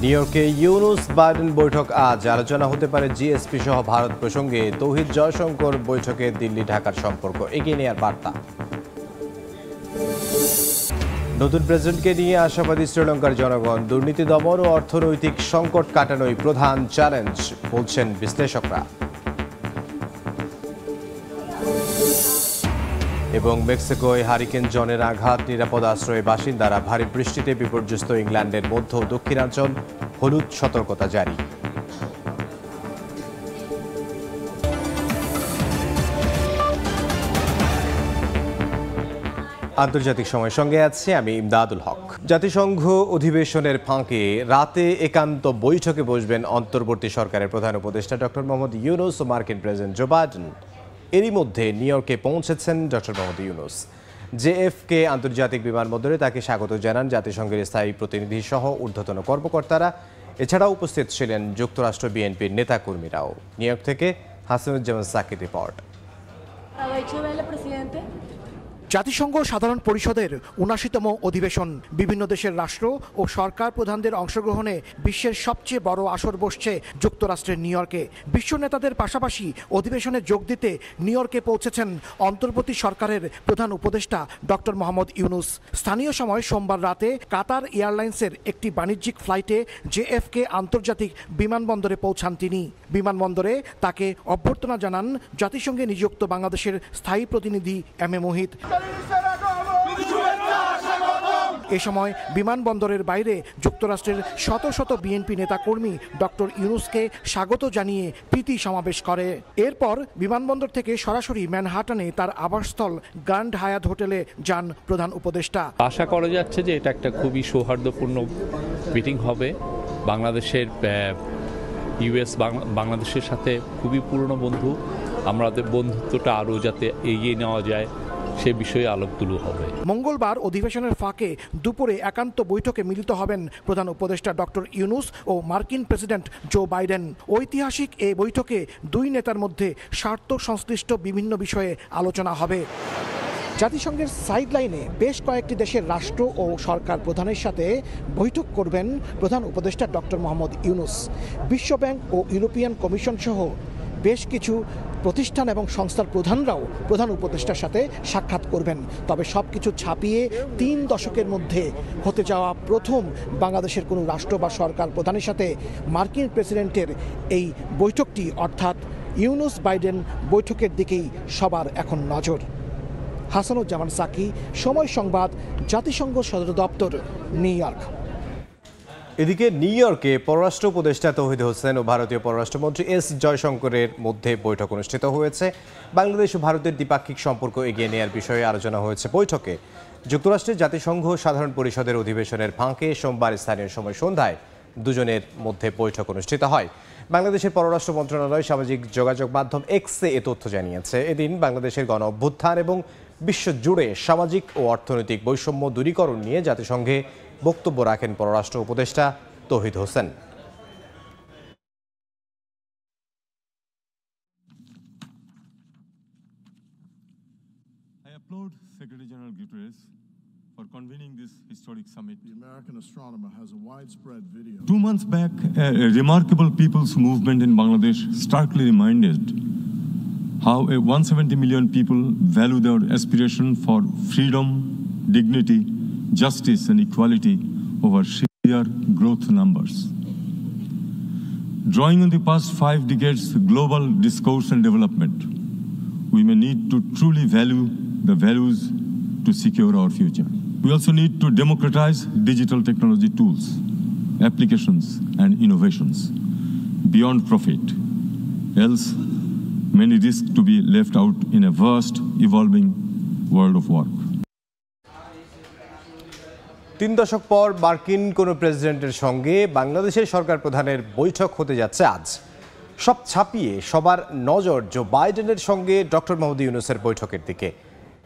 New ইয়র্কে Yunus Biden বৈঠক আজ। আলোচনা হতে পারে জিএসপি সহ ভারত প্রসঙ্গে। তৌহিদ জয়শঙ্কর বৈঠকে দিল্লি ঢাকার সম্পর্ক এগিয়ে নেওয়ার বার্তা। নতুন প্রেসিডেন্টকে নিয়ে আশাবাদী শ্রীলঙ্কার জনগণ। দুর্নীতি দমন ও অর্থনৈতিক সংকট কাটানোই প্রধান চ্যালেঞ্জ বলছেন বিশ্লেষকরা। এবং মেক্সিকোয় হারিকেন জনের আঘাত, নিরাপদ আশ্রয়ে বাসিন্দারা। ভারী বৃষ্টিতে বিপর্যস্ত ইংল্যান্ডের মধ্য দক্ষিণাঞ্চল, হলুদ সতর্কতা জারি। আন্তর্জাতিক সময়ের সঙ্গে আছি আমি ইমদাদুল হক। জাতিসংঘ অধিবেশনের ফাঁকে রাতে একান্ত বৈঠকে বসবেন অন্তর্বর্তী সরকারের প্রধান উপদেষ্টা ডক্টর মোহাম্মদ ইউনুস ও মার্কিন প্রেসিডেন্ট জো বাইডেন। এরই মধ্যে নিউ ইয়র্কে পৌঁছেছেন ডক্টর মোহাম্মদ ইউনুস। জেএফকে আন্তর্জাতিক বিমানবন্দরে তাকে স্বাগত জানান জাতিসংঘের স্থায়ী প্রতিনিধি সহ ঊর্ধ্বতন কর্মকর্তারা। এছাড়াও উপস্থিত ছিলেন যুক্তরাষ্ট্র বিএনপির নেতাকর্মীরাও। নিউ ইয়র্ক থেকে হাসানুজ্জামান সাকির রিপোর্ট। জাতিসংঘ সাধারণ পরিষদের ৭৯তম অধিবেশন। বিভিন্ন দেশের রাষ্ট্র ও সরকার প্রধানদের অংশগ্রহণে বিশ্বের সবচেয়ে বড় আসর বসছে যুক্তরাষ্ট্রের নিউ ইয়র্কে। বিশ্ব নেতাদের পাশাপাশি অধিবেশনে যোগ দিতে নিউ ইয়র্কে পৌঁছেছেন অন্তর্বর্তী সরকারের প্রধান উপদেষ্টা ডক্টর মোহাম্মদ ইউনুস। স্থানীয় সময় সোমবার রাতে কাতার এয়ারলাইন্সের একটি বাণিজ্যিক ফ্লাইটে জেএফকে আন্তর্জাতিক বিমানবন্দরে পৌঁছান তিনি। বিমানবন্দরে তাকে অভ্যর্থনা জানান জাতিসংঘে নিযুক্ত বাংলাদেশের স্থায়ী প্রতিনিধি এম এ মোহিত। এ সময় বিমানবন্দরের বাইরে যুক্তরাষ্ট্রের শত শত বিএনপি নেতাকর্মী ডক্টর ইউনুসকে স্বাগত জানিয়ে প্রীতি সমাবেশ করে। এরপর বিমানবন্দর থেকে সরাসরি ম্যানহাটানে তার আবাসস্থল গ্র্যান্ড হায়াত হোটেলে যান প্রধান উপদেষ্টা। আশা করা যাচ্ছে যে এটা একটা খুবই সৌহার্দ্যপূর্ণ মিটিং হবে। বাংলাদেশের ইউএস বাংলাদেশের সাথে খুবই পুরনো বন্ধু। আমাদের বন্ধুত্বটা আরও যাতে এগিয়ে নেওয়া যায় সে বিষয়ে আলোকতুলো হবে। মঙ্গলবার অধিবেশনের ফাঁকে দুপুরে একান্ত বৈঠকে মিলিত হবেন প্রধান উপদেষ্টা ডক্টর ইউনুস ও মার্কিন প্রেসিডেন্ট জো বাইডেন। ঐতিহাসিক এই বৈঠকে দুই নেতার মধ্যে স্বার্থ সংশ্লিষ্ট বিভিন্ন বিষয়ে আলোচনা হবে। জাতিসংঘের সাইডলাইনে বেশ কয়েকটি দেশের রাষ্ট্র ও সরকার প্রধানের সাথে বৈঠক করবেন প্রধান উপদেষ্টা ডক্টর মোহাম্মদ ইউনুস। বিশ্বব্যাংক ও ইউরোপিয়ান কমিশন সহ বেশ কিছু প্রতিষ্ঠান এবং সংস্থার প্রধানরাও প্রধান উপদেষ্টার সাথে সাক্ষাৎ করবেন। তবে সব কিছু ছাপিয়ে ৩ দশকের মধ্যে হতে যাওয়া প্রথম বাংলাদেশের কোনো রাষ্ট্র বা সরকার প্রধানের সাথে মার্কিন প্রেসিডেন্টের এই বৈঠকটি, অর্থাৎ ইউনুস বাইডেন বৈঠকের দিকেই সবার এখন নজর। হাসানুজ্জামান সাকি, সময় সংবাদ, জাতিসংঘ সদর দপ্তর, নিউ ইয়র্ক। এদিকে নিউ ইয়র্কে পররাষ্ট্র উপদেষ্টা তৌহিদ হোসেন ও ভারতীয় পররাষ্ট্রমন্ত্রী এস জয়শঙ্করের মধ্যে বৈঠক অনুষ্ঠিত হয়েছে। বাংলাদেশ ও ভারতের দ্বিপাক্ষিক সম্পর্ক এগিয়ে নেওয়ার বিষয়ে আলোচনা হয়েছে বৈঠকে। যুক্তরাষ্ট্রের জাতিসংঘ সাধারণ পরিষদের অধিবেশনের ফাঁকে সোমবার স্থানীয় সময় সন্ধ্যায় দুজনের মধ্যে বৈঠক অনুষ্ঠিত হয়। বাংলাদেশের পররাষ্ট্র মন্ত্রণালয় সামাজিক যোগাযোগ মাধ্যম এক্সে এ তথ্য জানিয়েছে। এদিন বাংলাদেশের গণ অভ্যুত্থান এবং বিশ্বজুড়ে সামাজিক ও অর্থনৈতিক বৈষম্য দূরীকরণ নিয়ে জাতিসংঘে বক্তব্য রাখেন পররাষ্ট্র উপদেষ্টা তৌহিদ Hossain. I applaud Secretary General Guterres for convening this historic summit. The American astronomer has a widespread video. 2 months back, a remarkable people's movement in Bangladesh starkly reminded how 170 million people value their aspiration for freedom, dignity, justice and equality over sheer growth numbers. Drawing on the past 5 decades' global discourse and development, we may need to truly value the values to secure our future. We also need to democratize digital technology tools, applications and innovations beyond profit. Else, many risk to be left out in a vast, evolving world of work. ৩ দশক পর মার্কিন কোনো প্রেসিডেন্টের সঙ্গে বাংলাদেশের সরকার প্রধানের বৈঠক হতে যাচ্ছে আজ। সব ছাপিয়ে সবার নজর জো বাইডেনের সঙ্গে ডক্টর মোহাম্মদ ইউনুসের বৈঠকের দিকে।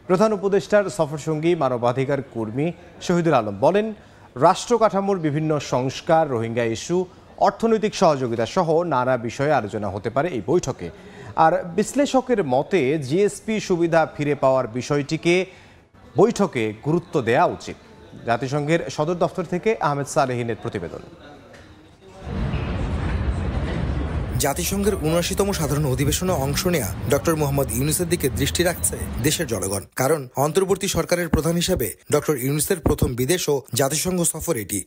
প্রধান উপদেষ্টার সফরসঙ্গী মানবাধিকার কর্মী শহীদুল আলম বলেন, রাষ্ট্র কাঠামোর বিভিন্ন সংস্কার, রোহিঙ্গা ইস্যু, অর্থনৈতিক সহযোগিতা সহ নানা বিষয়ে আলোচনা হতে পারে এই বৈঠকে। আর বিশ্লেষকের মতে জিএসপি সুবিধা ফিরে পাওয়ার বিষয়টিকে বৈঠকে গুরুত্ব দেওয়া উচিত। জাতিসংঘের সদর দফতর থেকে আহমেদ সালেহিনের প্রতিবেদন। জাতিসংঘের ৭৯তম সাধারণ অধিবেশনে অংশ নেয়া ডক্টর মোহাম্মদ ইউনূসের দিকে দৃষ্টি রাখছে দেশের জনগণ। কারণ অন্তর্বর্তী সরকারের প্রধান হিসেবে ডক্টর ইউনূসের প্রথম বিদেশ ও জাতিসংঘ সফর এটি।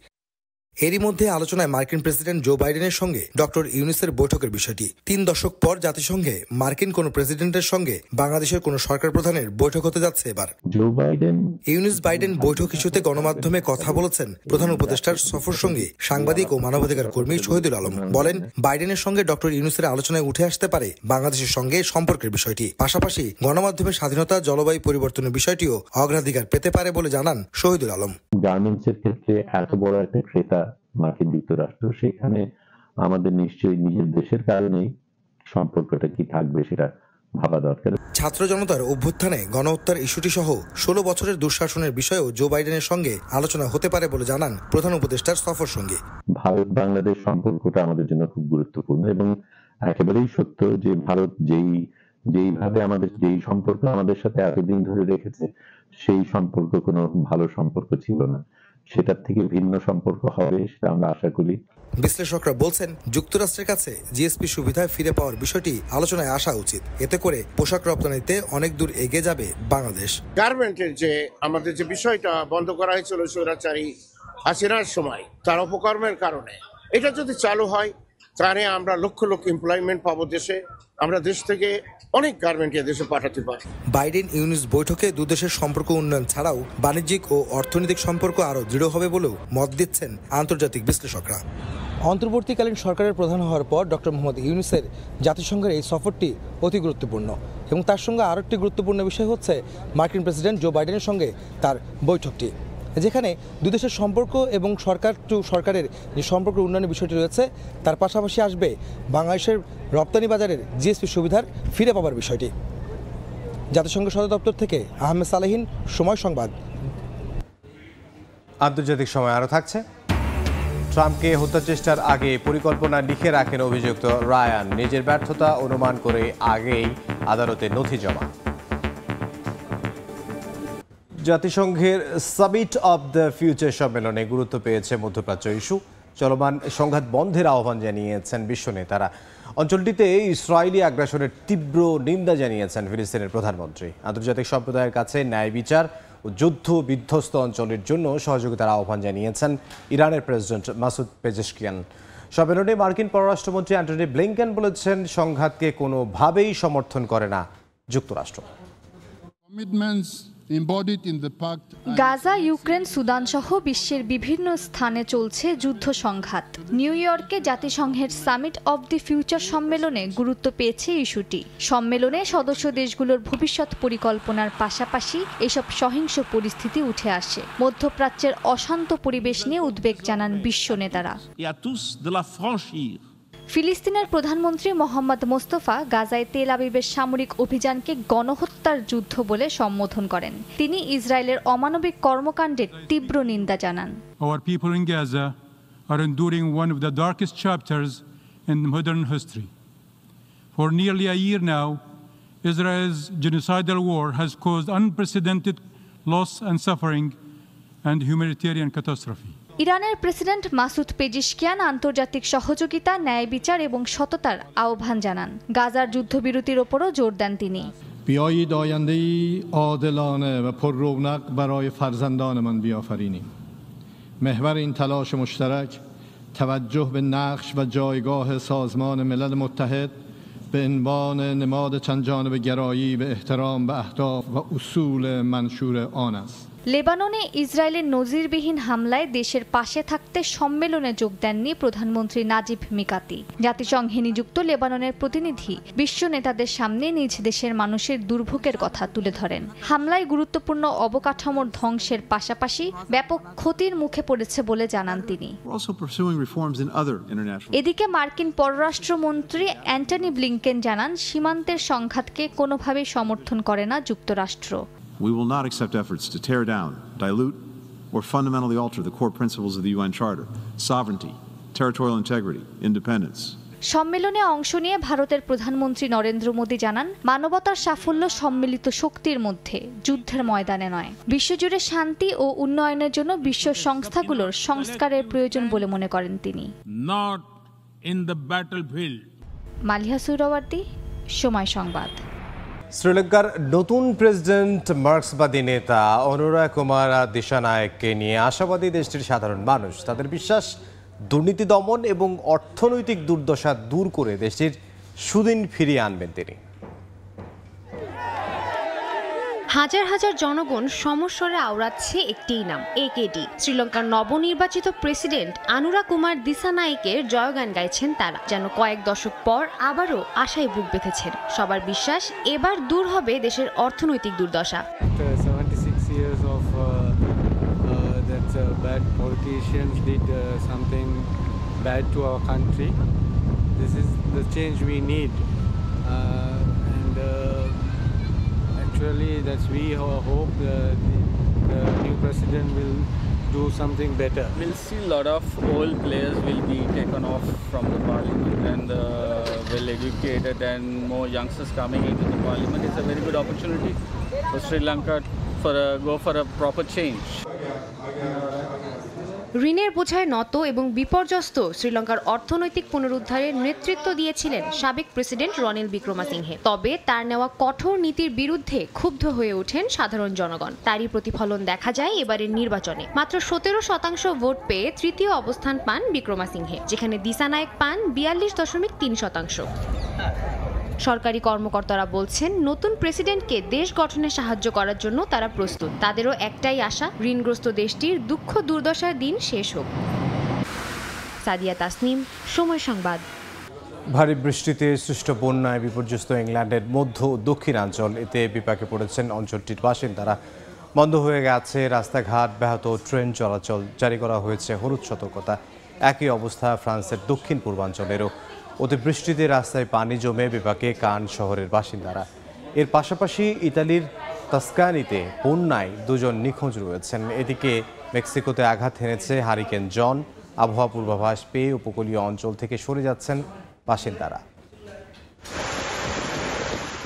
এরই মধ্যে আলোচনায় মার্কিন প্রেসিডেন্ট জো বাইডেনের সঙ্গে ডক্টর ইউনূসের বৈঠকের বিষয়টি। ৩ দশক পর জাতিসংঘে মার্কিন কোন প্রেসিডেন্টের সঙ্গে বাংলাদেশের কোন সরকার প্রধানের বৈঠক হতে যাচ্ছে এবার। জো বাইডেন ইউনূস বাইডেন বৈঠক ইস্যুতে গণমাধ্যমে কথা বলেছেন প্রধান উপদেষ্টার সফর সঙ্গী সাংবাদিক ও মানবাধিকার কর্মী শহীদুল আলম। বলেন, বাইডেনের সঙ্গে ডক্টর ইউনূসের আলোচনায় উঠে আসতে পারে বাংলাদেশের সঙ্গে সম্পর্কের বিষয়টি। পাশাপাশি গণমাধ্যমের স্বাধীনতা, জলবায়ু পরিবর্তনের বিষয়টিও অগ্রাধিকার পেতে পারে বলে জানান শহীদুল আলম। গার্মেন্টসের ক্ষেত্রে এত বড় একটা ক্রেতা মার্কিন যুক্তরাষ্ট্র, সেখানে আমাদের নিশ্চয়ই নিজের দেশের কারণেই সম্পর্কটা কি থাকবে সেটা ভাবা দরকার। ছাত্র জনতার অভ্যুত্থানে গণহত্যার ইস্যুটি সহ ১৬ বছরের দুঃশাসনের বিষয়েও জো বাইডেনের সঙ্গে আলোচনা হতে পারে বলে জানান প্রধান উপদেষ্টার সফর সঙ্গী। ভারত বাংলাদেশ সম্পর্কটা আমাদের জন্য খুব গুরুত্বপূর্ণ এবং একেবারেই সত্য যে ভারত যেইভাবে যেই সম্পর্ক আমাদের সাথে এতদিন ধরে রেখেছে, সেই সম্পর্ক কোনো ভালো সম্পর্ক ছিল না। সেটার থেকে ভিন্ন সম্পর্ক হবে সেটা আমরা আশা করি। বিশ্লেষকরা বলছেন, যুক্তরাষ্ট্রের কাছে জিএসপি সুবিধায় ফিরে পাওয়ার বিষয়টি আলোচনায় আসা উচিত। এতে করে পোশাক রপ্তানিতে অনেক দূর এগিয়ে যাবে বাংলাদেশ। গার্মেন্টের যে আমাদের যে বিষয়টা বন্ধ করা হয়েছিল স্বৈরাচারী হাসিনার সময় তার অপকর্মের কারণে, এটা যদি চালু হয় তাহলে আমরা লক্ষ লক্ষ এমপ্লয়মেন্ট পাবো দেশে। আমরা দেশ থেকে অনেক গার্মেন্ট দেশে পাঠাতে পারি। বাইডেন ইউনূস বৈঠকে দুদেশের সম্পর্ক উন্নয়ন ছাড়াও বাণিজ্যিক ও অর্থনৈতিক সম্পর্ক আরও দৃঢ় হবে বলেও মত দিচ্ছেন আন্তর্জাতিক বিশ্লেষকরা। অন্তর্বর্তীকালীন সরকারের প্রধান হওয়ার পর ডক্টর মোহাম্মদ ইউনূসের জাতিসংঘের এই সফরটি অতি গুরুত্বপূর্ণ এবং তার সঙ্গে আরও একটি গুরুত্বপূর্ণ বিষয় হচ্ছে মার্কিন প্রেসিডেন্ট জো বাইডেনের সঙ্গে তার বৈঠকটি, যেখানে দুদেশের সম্পর্ক এবং সরকার টু সরকারের যে সম্পর্ক উন্নয়নের বিষয়টি রয়েছে, তার পাশাপাশি আসবে বাংলাদেশের রপ্তানি বাজারের জিএসপি সুবিধার ফিরে পাওয়ার বিষয়টি। জাতিসংঘ সদর দপ্তর থেকে আহমেদ সালেহীন, সময় সংবাদ। আন্তর্জাতিক সময় আরও থাকছে। ট্রাম্পকে হত্যা চেষ্টার আগে পরিকল্পনা লিখে রাখেন অভিযুক্ত রায়ান। নিজের ব্যর্থতা অনুমান করে আগেই আদালতে নথি জমা। জাতিসংঘের সামিট অব দ্য ফিউচার সম্মেলনে গুরুত্ব পেয়েছে মধ্যপ্রাচ্য ইস্যু। চলমান সংঘাত বন্ধের আহ্বান জানিয়েছেন বিশ্ব নেতারা। অঞ্চলটিতে ইসরায়েলি আগ্রাসনের তীব্র নিন্দা জানিয়েছেন ফিলিস্তিনের প্রধানমন্ত্রী। আন্তর্জাতিক সম্প্রদায়ের কাছে ন্যায় বিচার ও যুদ্ধ বিধ্বস্ত অঞ্চলের জন্য সহযোগিতার আহ্বান জানিয়েছেন ইরানের প্রেসিডেন্ট মাসুদ পেজেশকিয়ান। সম্মেলনে মার্কিন পররাষ্ট্রমন্ত্রী অ্যান্টনি ব্লিংকেন বলেছেন, সংঘাতকে কোনোভাবেই সমর্থন করে না যুক্তরাষ্ট্র। গাজা, ইউক্রেন, সুদান সহ বিশ্বের বিভিন্ন স্থানে চলছে যুদ্ধ সংঘাত। নিউ ইয়র্কে জাতিসংঘের সামিট অব দি ফিউচার সম্মেলনে গুরুত্ব পেয়েছে ইস্যুটি। সম্মেলনে সদস্য দেশগুলোর ভবিষ্যৎ পরিকল্পনার পাশাপাশি এসব সহিংস পরিস্থিতি উঠে আসে। মধ্যপ্রাচ্যের অশান্ত পরিবেশ নিয়ে উদ্বেগ জানান বিশ্ব নেতারা। ফিলিস্তিনের প্রধানমন্ত্রী মোহাম্মদ মোস্তফা গাজায় তেল আবিবের সামরিক অভিযানকে গণহত্যার যুদ্ধ বলে সম্বোধন করেন। তিনি ইসরায়েলের অমানবিক কর্মকাণ্ডের তীব্র নিন্দা জানান। Our people in Gaza are enduring one of the darkest chapters in modern history. For nearly a year now, Israel's genocidal war has caused unprecedented loss and suffering and humanitarian catastrophe. ইরানের president Masoud Pezeshkian আন্তর্জাতিক সহযোগিতা, ন্যায় বিচার এবং সততার আহ্বান জানান। গাজার যুদ্ধবিরতির ওপরও জোর দেন তিনি। بیایید آینده‌ای عادلانه و پررونق برای فرزندانمان بیافرینیم. محور این تلاش مشترک توجه به نقش و جایگاه سازمان ملل متحد به عنوان نماد چندجانبه گرایی به احترام به اهداف و اصول منشور آن است. লেবাননে ইসরায়েলের নজিরবিহীন হামলায় দেশের পাশে থাকতে সম্মেলনে যোগ দেননি প্রধানমন্ত্রী নাজিব মিকাতি। জাতিসংঘে নিযুক্ত লেবাননের প্রতিনিধি বিশ্ব নেতাদের সামনে নিজ দেশের মানুষের দুর্ভোগের কথা তুলে ধরেন। হামলায় গুরুত্বপূর্ণ অবকাঠামোর ধ্বংসের পাশাপাশি ব্যাপক ক্ষতির মুখে পড়েছে বলে জানান তিনি। এদিকে মার্কিন পররাষ্ট্রমন্ত্রী অ্যান্টনি ব্লিংকেন জানান, সীমান্তের সংঘাতকে কোনোভাবেই সমর্থন করে না যুক্তরাষ্ট্র। We will not accept efforts to tear down, dilute, or fundamentally alter the core principles of the UN Charter: sovereignty, territorial integrity, independence. সম্মেলনে অংশ নিয়ে ভারতের প্রধানমন্ত্রী নরেন্দ্র মোদী জানান, মানবতার সাফল্য সম্মিলিত শক্তির মধ্যে, যুদ্ধের ময়দানে নয়। বিশ্বজুড়ে শান্তি ও উন্নয়নের জন্য বিশ্ব সংস্থাগুলোর সংস্কারের প্রয়োজন বলে মনে করেন তিনি। Not in the battlefield. Maliha সুরাওয়ার্দী, সময় সংবাদ। শ্রীলঙ্কার নতুন প্রেসিডেন্ট মার্ক্সবাদী নেতা অনুরা কুমারা দিশানায়েককে নিয়ে আশাবাদী দেশটির সাধারণ মানুষ। তাদের বিশ্বাস, দুর্নীতি দমন এবং অর্থনৈতিক দুর্দশা দূর করে দেশটির সুদিন ফিরিয়ে আনবেন তিনি। হাজার হাজার জনগণ সমস্বরে আওড়াচ্ছে একটিই নাম, একেডি। শ্রীলঙ্কার নবনির্বাচিত প্রেসিডেন্ট অনুরা কুমার দিশানায়েকের জয়গান গাইছেন তারা, যেন কয়েক দশক পর আবারও আশায় বুক বেঁধেছেন। সবার বিশ্বাস, এবার দূর হবে দেশের অর্থনৈতিক দুর্দশা। Actually, that's we hope the new president will do something better. We'll see a lot of old players will be taken off from the parliament and well educated and more youngsters coming into the parliament. It's a very good opportunity for Sri Lanka go for a proper change. ঋণের বোঝায় নত এবং বিপর্যস্ত শ্রীলঙ্কার অর্থনৈতিক পুনরুদ্ধারের নেতৃত্ব দিয়েছিলেন সাবেক প্রেসিডেন্ট রনিল বিক্রমাসিংহে। তবে তার নেওয়া কঠোর নীতির বিরুদ্ধে ক্ষুব্ধ হয়ে ওঠেন সাধারণ জনগণ। তারই প্রতিফলন দেখা যায় এবারের নির্বাচনে। মাত্র 17% ভোট পেয়ে তৃতীয় অবস্থান পান বিক্রমাসিংহে, যেখানে দিশানায়েক পান 42.3%। সরকারি কর্মকর্তারা বলছেন, নতুন প্রেসিডেন্টকে দেশ গঠনে সাহায্য করার জন্য তারা প্রস্তুত। তাদেরও একটাই আশা, ঋণগ্রস্ত দেশটির দুঃখ দুর্দশার দিন শেষ হোক। সাদিয়া তাসনিম, সময় সংবাদ। ভারী বৃষ্টিতে সৃষ্ট বন্যায় বিপর্যস্ত ইংল্যান্ডের মধ্য ও দক্ষিণাঞ্চল, এতে বিপাকে পড়েছেন অঞ্চলটির বাসিন্দারা। বন্ধ হয়ে গেছে রাস্তাঘাট, ব্যাহত ট্রেন চলাচল, জারি করা হয়েছে হলুদ সতর্কতা। একই অবস্থা ফ্রান্সের দক্ষিণ পূর্বাঞ্চলেরও। অতিবৃষ্টিতে রাস্তায় পানি জমে বিপাকে কান শহরের বাসিন্দারা। এর পাশাপাশি ইতালির তাস্কানিতে বন্যায় 2 জন নিখোঁজ রয়েছেন। এদিকে মেক্সিকোতে আঘাত হেনেছে হারিকেন জন। আবহাওয়া পূর্বাভাস পেয়ে উপকূলীয় অঞ্চল থেকে সরে যাচ্ছেন বাসিন্দারা।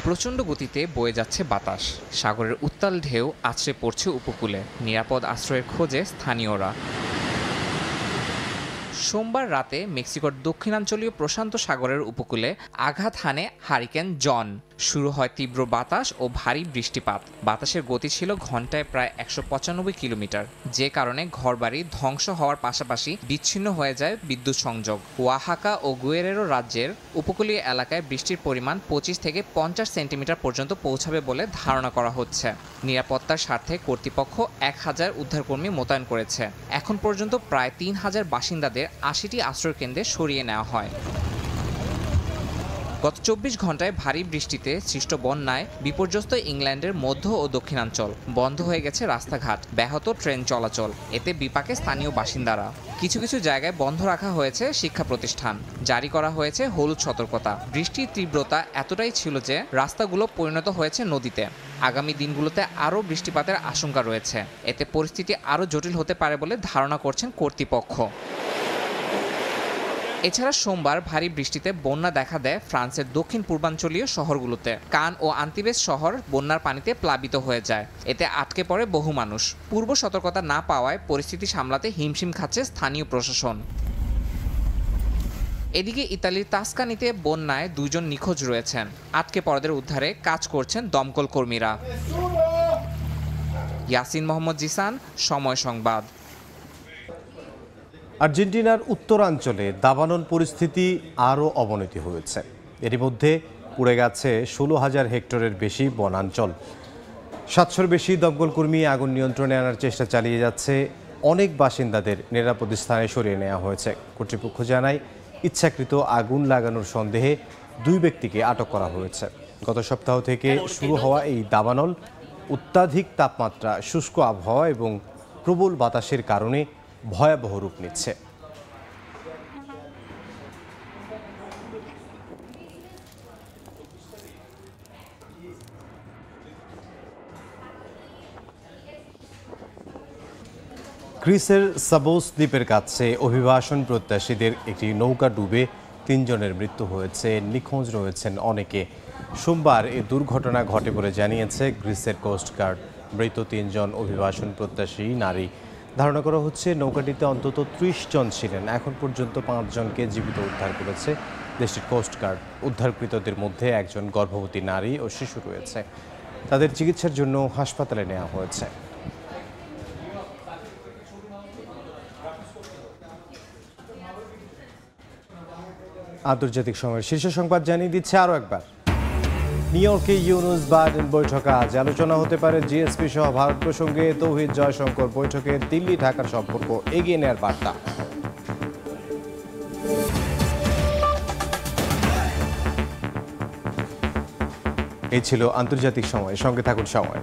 প্রচণ্ড গতিতে বয়ে যাচ্ছে বাতাস, সাগরের উত্তাল ঢেউ আছড়ে পড়ছে উপকূলে। নিরাপদ আশ্রয়ের খোঁজে স্থানীয়রা। সোমবার রাতে মেক্সিকোর দক্ষিণাঞ্চলীয় প্রশান্ত সাগরের উপকূলে আঘাত হানে হারিকেন জন। শুরু হয় তীব্র বাতাস ও ভারী বৃষ্টিপাত। বাতাসের গতি ছিল ঘন্টায় প্রায় 195 কিলোমিটার, যে কারণে ঘরবাড়ি ধ্বংস হওয়ার পাশাপাশি বিচ্ছিন্ন হয়ে যায় বিদ্যুৎ সংযোগ। ওয়াহাকা ও গুয়েরেরো রাজ্যের উপকূলীয় এলাকায় বৃষ্টির পরিমাণ 25 থেকে 50 সেন্টিমিটার পর্যন্ত পৌঁছাবে বলে ধারণা করা হচ্ছে। নিরাপত্তার স্বার্থে কর্তৃপক্ষ 1000 উদ্ধারকর্মী মোতায়েন করেছে। এখন পর্যন্ত প্রায় 3000 বাসিন্দাদের 80টি আশ্রয়কেন্দ্রে সরিয়ে নেওয়া হয়। গত 24 ঘন্টায় ভারী বৃষ্টিতে সৃষ্ট বন্যায় বিপর্যস্ত ইংল্যান্ডের মধ্য ও দক্ষিণাঞ্চল। বন্ধ হয়ে গেছে রাস্তাঘাট, ব্যাহত ট্রেন চলাচল। এতে বিপাকে স্থানীয় বাসিন্দারা। কিছু কিছু জায়গায় বন্ধ রাখা হয়েছে শিক্ষা প্রতিষ্ঠান, জারি করা হয়েছে হলুদ সতর্কতা। বৃষ্টির তীব্রতা এতটাই ছিল যে রাস্তাগুলো পরিণত হয়েছে নদীতে। আগামী দিনগুলোতে আরও বৃষ্টিপাতের আশঙ্কা রয়েছে। এতে পরিস্থিতি আরও জটিল হতে পারে বলে ধারণা করছেন কর্তৃপক্ষ। এছাড়া সোমবার ভারী বৃষ্টিতে বন্যা দেখা দেয় ফ্রান্সের দক্ষিণ পূর্বাঞ্চলীয় শহরগুলোতে। কান ও আন্তিবেস শহর বন্যার পানিতে প্লাবিত হয়ে যায়। এতে আটকে পড়ে বহু মানুষ। পূর্ব সতর্কতা না পাওয়ায় পরিস্থিতি সামলাতে হিমশিম খাচ্ছে স্থানীয় প্রশাসন। এদিকে ইতালির তাস্কানিতে বন্যায় 2 জন নিখোঁজ রয়েছেন। আটকে পড়াদের উদ্ধারে কাজ করছেন দমকল কর্মীরা। ইয়াসিন মোহাম্মদ জিসান, সময় সংবাদ। আর্জেন্টিনার উত্তরাঞ্চলে দাবানল পরিস্থিতি আরও অবনতি হয়েছে। এরই মধ্যে পুড়ে গেছে 16,000 হেক্টরের বেশি বনাঞ্চল। 700-র বেশি দমকল কর্মী আগুন নিয়ন্ত্রণে আনার চেষ্টা চালিয়ে যাচ্ছে। অনেক বাসিন্দাদের নিরাপদ স্থানে সরিয়ে নেওয়া হয়েছে। কর্তৃপক্ষ জানায়, ইচ্ছাকৃত আগুন লাগানোর সন্দেহে 2 ব্যক্তিকে আটক করা হয়েছে। গত সপ্তাহ থেকে শুরু হওয়া এই দাবানল অত্যাধিক তাপমাত্রা, শুষ্ক আবহাওয়া এবং প্রবল বাতাসের কারণে ভয়াবহ রূপ নিচ্ছে। গ্রিসের সাবোস দ্বীপের কাছে অভিবাসন প্রত্যাশীদের একটি নৌকা ডুবে 3 জনের মৃত্যু হয়েছে, নিখোঁজ রয়েছেন অনেকে। সোমবার এই দুর্ঘটনা ঘটে বলে জানিয়েছে গ্রিসের কোস্টগার্ড। মৃত 3 জন অভিবাসন প্রত্যাশী নারী। ধারণা করা হচ্ছে নৌকাটিতে অন্তত ৩০ জন ছিলেন। এখন পর্যন্ত ৫ জনকে জীবিত উদ্ধার করেছে দেশটির কোস্টগার্ড। উদ্ধারকৃতদের মধ্যে একজন গর্ভবতী নারী ও শিশু রয়েছে। তাদের চিকিৎসার জন্য হাসপাতালে নেওয়া হয়েছে। আন্তর্জাতিক সময়ের শীর্ষ সংবাদ জানিয়ে দিচ্ছে আরও একবার। নিউ ইয়র্কে ইউনুস বাইডেন বৈঠক আজ। আলোচনা হতে পারে জিএসপি সহ ভারত প্রসঙ্গে। তৌহিদ জয়শঙ্কর বৈঠকে দিল্লি ঢাকার সম্পর্ক এগিয়ে নেওয়ার বার্তা। এই ছিল আন্তর্জাতিক সময়। সঙ্গে থাকুন সময়।